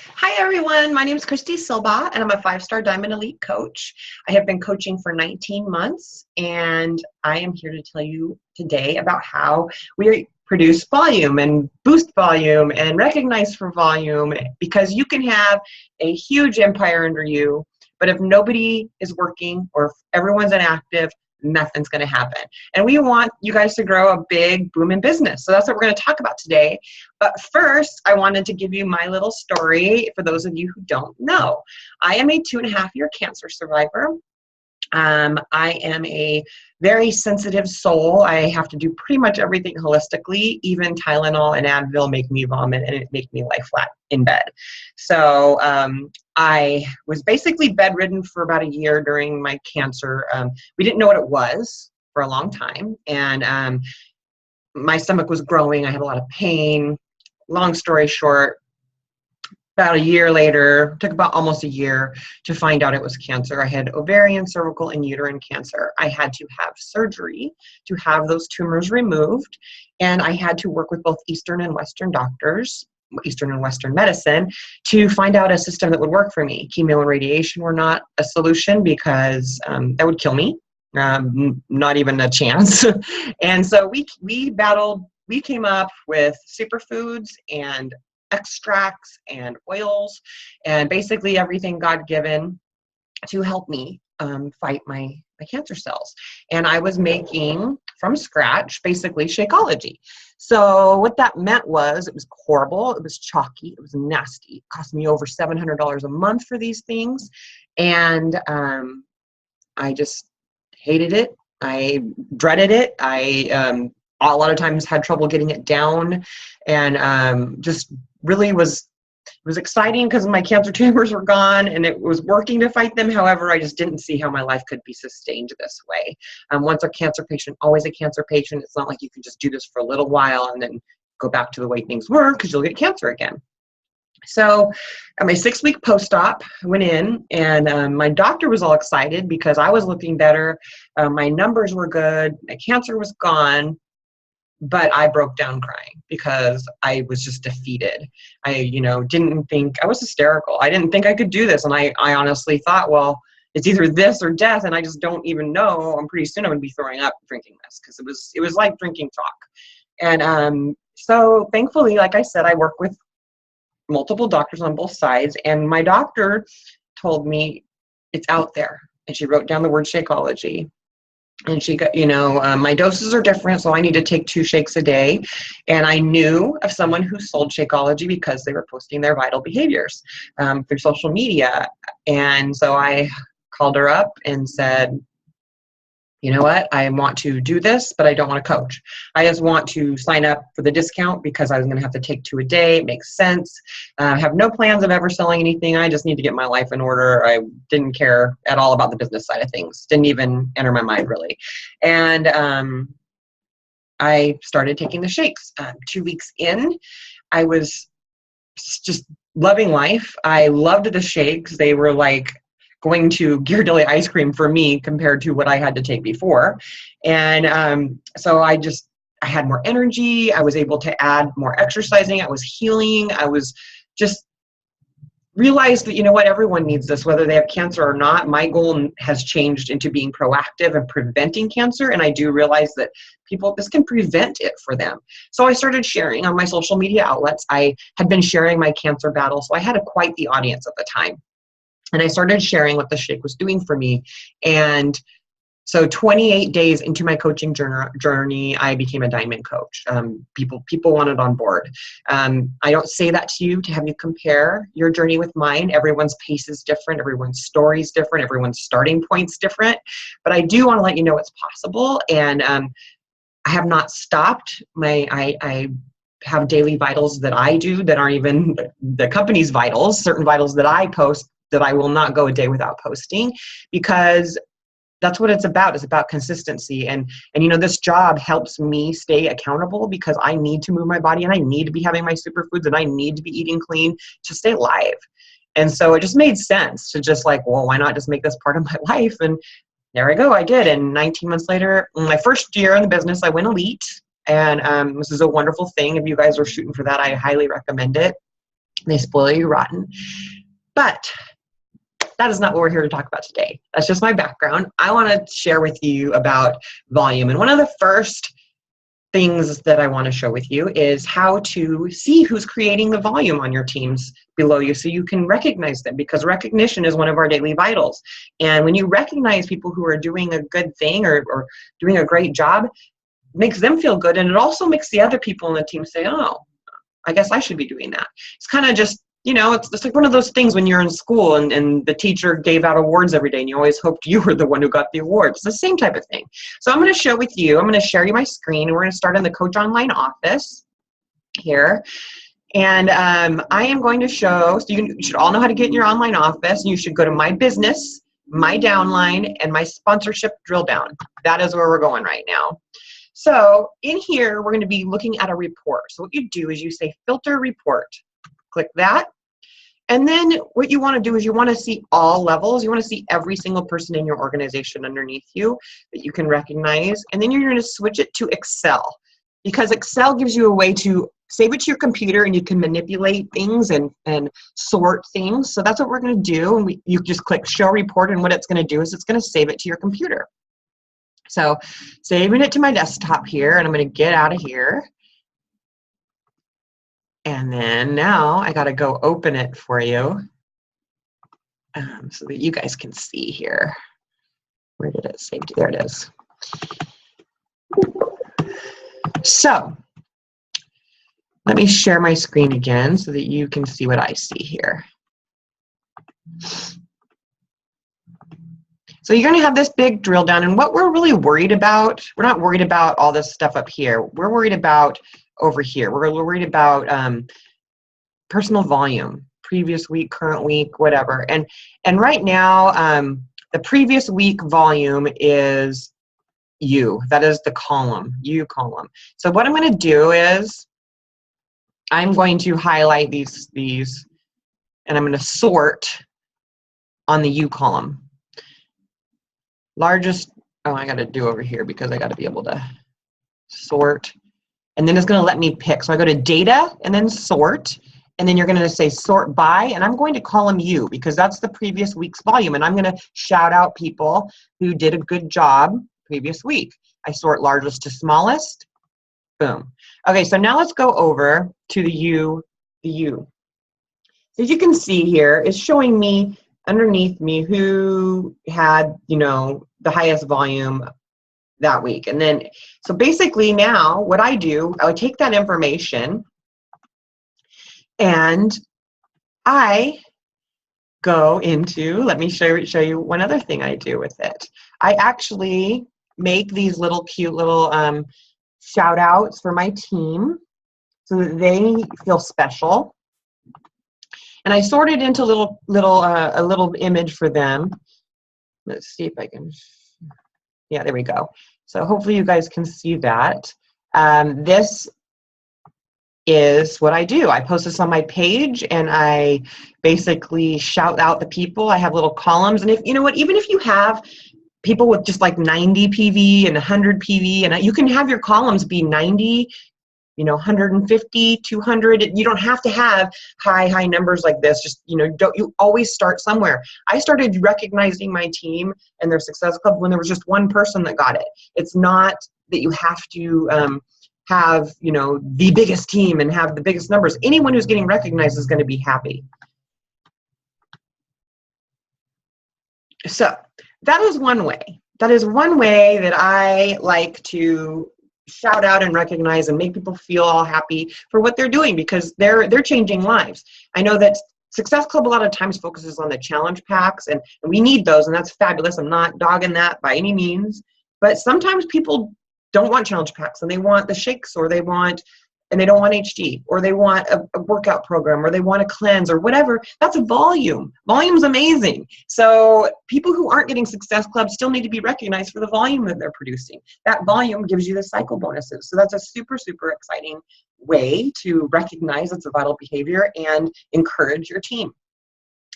Hi, everyone. My name is Christy Silba, and I'm a five-star Diamond Elite coach. I have been coaching for 19 months, and I am here to tell you today about how we produce volume and boost volume and recognize for volume, because you can have a huge empire under you, but if nobody is working or if everyone's inactive, nothing's going to happen. And we want you guys to grow a big booming business. So that's what we're going to talk about today. But first, I wanted to give you my little story for those of you who don't know. I am a 2.5-year cancer survivor. I am a very sensitive soul. I have to do pretty much everything holistically. Even Tylenol and Advil make me vomit and it make me lie flat in bed. So I was basically bedridden for about a year during my cancer. We didn't know what it was for a long time. And my stomach was growing. I had a lot of pain. Long story short, about a year later, took about almost a year to find out it was cancer. I had ovarian, cervical, and uterine cancer. I had to have surgery to have those tumors removed, and I had to work with both Eastern and Western doctors, Eastern and Western medicine, to find out a system that would work for me. Chemo and radiation were not a solution because that would kill me, not even a chance. And so we battled. We came up with superfoods and extracts and oils and basically everything God-given to help me fight my cancer cells. And I was making from scratch basically Shakeology. So what that meant was it was horrible, it was chalky, it was nasty. It cost me over $700 a month for these things. And I just hated it. I dreaded it. I a lot of times had trouble getting it down, and just really it was exciting because my cancer tumors were gone and it was working to fight them. However, I just didn't see how my life could be sustained this way. Once a cancer patient, always a cancer patient. It's not like you can just do this for a little while and then go back to the way things were, because you'll get cancer again. So at my 6-week post-op, I went in, and my doctor was all excited because I was looking better. My numbers were good. My cancer was gone. But I broke down crying because I was just defeated. I, didn't think, I was hysterical. I didn't think I could do this. And I honestly thought, well, it's either this or death. And I just don't even know. I'm pretty soon I'm going to be throwing up drinking this, because it was like drinking chalk. And so thankfully, like I said, I work with multiple doctors on both sides. And my doctor told me it's out there. And she wrote down the word Shakeology. And she got, my doses are different, so I need to take 2 shakes a day. And I knew of someone who sold Shakeology because they were posting their vital behaviors through social media. And so I called her up and said, you know what, I want to do this, but I don't want to coach. I just want to sign up for the discount because I was going to have to take 2 a day. It makes sense. I have no plans of ever selling anything. I just need to get my life in order. I didn't care at all about the business side of things. Didn't even enter my mind, really. And I started taking the shakes. 2 weeks in, I was just loving life. I loved the shakes. They were like going to Ghirardelli ice cream for me compared to what I had to take before. And so I had more energy. I was able to add more exercising. I was healing. I was just realized that, everyone needs this, whether they have cancer or not. My goal has changed into being proactive and preventing cancer. And I do realize that this can prevent it for them. So I started sharing on my social media outlets. I had been sharing my cancer battle. So I had quite the audience at the time. And I started sharing what the shake was doing for me. And so 28 days into my coaching journey, I became a diamond coach. People wanted on board. I don't say that to you to have you compare your journey with mine. Everyone's pace is different. Everyone's story is different. Everyone's starting point's different. But I do want to let you know it's possible. And I have not stopped. I have daily vitals that I do that aren't even the company's vitals, certain vitals that I post that I will not go a day without posting, because that's what it's about. It's about consistency. And this job helps me stay accountable because I need to move my body and I need to be having my superfoods and I need to be eating clean to stay alive. And so it just made sense to just like, well, why not just make this part of my life? And there I go. I did. And 19 months later, my first year in the business, I went elite. And this is a wonderful thing. If you guys are shooting for that, I highly recommend it. They spoil you rotten. But that is not what we're here to talk about today. That's just my background. I want to share with you about volume. And one of the first things that I want to show with you is how to see who's creating the volume on your teams below you so you can recognize them, because recognition is one of our daily vitals. And when you recognize people who are doing a good thing or doing a great job, it makes them feel good, and it also makes the other people on the team say, oh, I guess I should be doing that. It's kind of just, you know, it's like one of those things when you're in school and the teacher gave out awards every day and you always hoped you were the one who got the award. It's the same type of thing. So I'm going to share with you, I'm going to share you my screen, and we're going to start in the Coach Online office here. And I am going to show, so you should all know how to get in your online office, and you should go to My Business, My Downline, and My Sponsorship Drill Down. That is where we're going right now. So in here, we're going to be looking at a report. So what you do is you say Filter Report. Click that. And then what you want to do is you want to see all levels. You want to see every single person in your organization underneath you that you can recognize. And then you're going to switch it to Excel, because Excel gives you a way to save it to your computer and you can manipulate things and sort things. So that's what we're going to do. And you just click Show Report, and what it's going to do is it's going to save it to your computer. So saving it to my desktop here, and I'm going to get out of here. And then now I got to go open it for you so that you guys can see here. Where did it save to? There it is. So let me share my screen again so that you can see what I see here. So you're going to have this big drill down, and what we're really worried about, we're not worried about all this stuff up here. We're worried about over here. We're worried about personal volume, previous week, current week, whatever. And right now, the previous week volume is you. That is the column, you column. So what I'm going to do is I'm going to highlight these, and I'm going to sort on the you column. Largest, oh, I got to do over here because I got to be able to sort. And then it's going to let me pick. So I go to Data and then Sort. And then you're going to say Sort By. And I'm going to column you because that's the previous week's volume. And I'm going to shout out people who did a good job previous week. I sort largest to smallest. Boom. Okay, so now let's go over to the you. So as you can see here, it's showing me underneath me who had, you know, the highest volume that week. And then, so basically now what I do, I would take that information and I go into, let me show you one other thing I do with it. I actually make these little cute little shout outs for my team so that they feel special. And I sort it into a little image for them. Let's see if I can, yeah, there we go. So hopefully you guys can see that. This is what I do. I post this on my page and I basically shout out the people. I have little columns, and if you know what, even if you have people with just like 90 PV and 100 PV, and you can have your columns be 90, you know, 150, 200. You don't have to have high numbers like this. Just, you know, you always start somewhere. I started recognizing my team and their Success Club when there was just one person that got it. It's not that you have to have, you know, the biggest team and have the biggest numbers. Anyone who's getting recognized is going to be happy. So that is one way. That is one way that I like to shout out and recognize and make people feel all happy for what they're doing, because they're changing lives. I know that Success Club a lot of times focuses on the challenge packs, and we need those, and that's fabulous. I'm not dogging that by any means, but sometimes people don't want challenge packs and they want the shakes, or they don't want HD, or they want a workout program, or they want a cleanse, or whatever. That's a volume. Volume's amazing. So people who aren't getting Success Club still need to be recognized for the volume that they're producing. That volume gives you the cycle bonuses. So that's a super, super exciting way to recognize it's a vital behavior and encourage your team.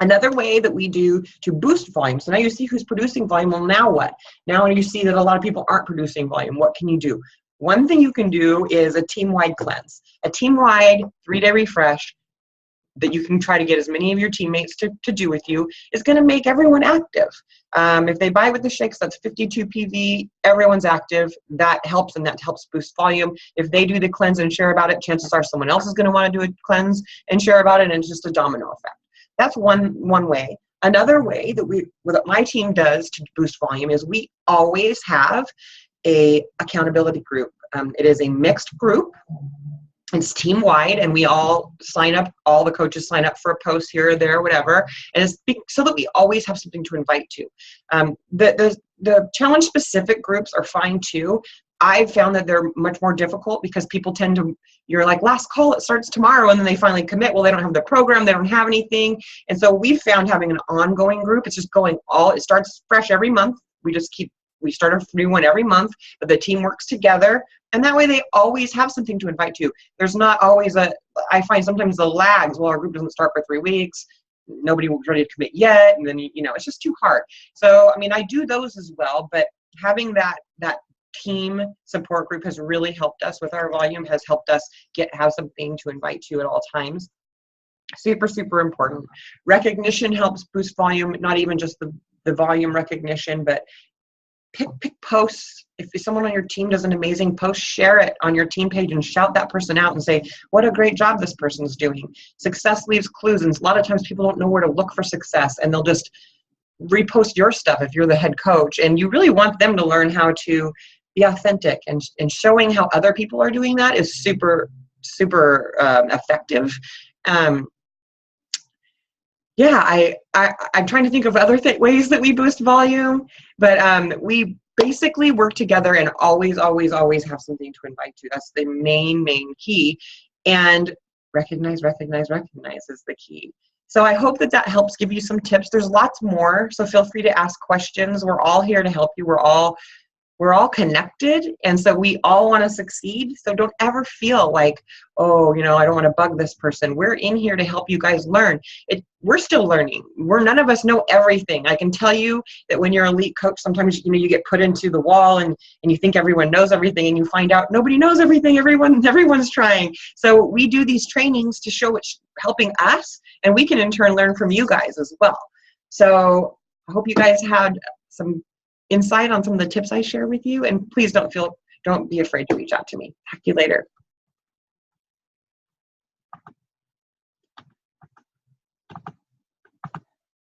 Another way that we do to boost volume, so now you see who's producing volume. Well, now what? Now you see that a lot of people aren't producing volume. What can you do? One thing you can do is a team-wide cleanse. A team-wide 3-day refresh that you can try to get as many of your teammates to do with you is going to make everyone active. If they buy with the shakes, that's 52 PV, everyone's active. That helps, and that helps boost volume. If they do the cleanse and share about it, chances are someone else is going to want to do a cleanse and share about it, and it's just a domino effect. That's one way. Another way that my team does to boost volume is we always have a accountability group. It is a mixed group. It's team-wide, and we all sign up, all the coaches sign up for a post here or there, whatever, and it's so that we always have something to invite to. The challenge-specific groups are fine too. I've found that they're much more difficult because people tend to, you're like, last call, it starts tomorrow, and then they finally commit. Well, they don't have the program, they don't have anything. And so we've found having an ongoing group, it's just it starts fresh every month. We start a new one every month, but the team works together, and that way they always have something to invite to. There's not always I find sometimes the lags, well, our group doesn't start for 3 weeks, nobody was ready to commit yet, and then, it's just too hard. So, I do those as well, but having that team support group has really helped us with our volume, has helped us have something to invite to at all times. Super, super important. Recognition helps boost volume, not even just the volume recognition, but pick posts. If someone on your team does an amazing post, share it on your team page and shout that person out and say, what a great job this person's doing. Success leaves clues, and a lot of times people don't know where to look for success, and they'll just repost your stuff if you're the head coach. And you really want them to learn how to be authentic, and showing how other people are doing that is super, super effective. I'm trying to think of other ways that we boost volume, but we basically work together and always have something to invite to. That's the main key. And recognize is the key. So I hope that helps give you some tips. There's lots more, so feel free to ask questions. We're all here to help you. We're all connected, and so we all want to succeed. So don't ever feel like, oh, I don't want to bug this person. We're in here to help you guys learn. We're still learning. None of us know everything. I can tell you that when you're an elite coach, sometimes you get put into the wall and you think everyone knows everything, and you find out nobody knows everything. Everyone's trying. So we do these trainings to show it's helping us, and we can in turn learn from you guys as well. So I hope you guys had some insight on some of the tips I share with you, and please don't be afraid to reach out to me. Talk to you later.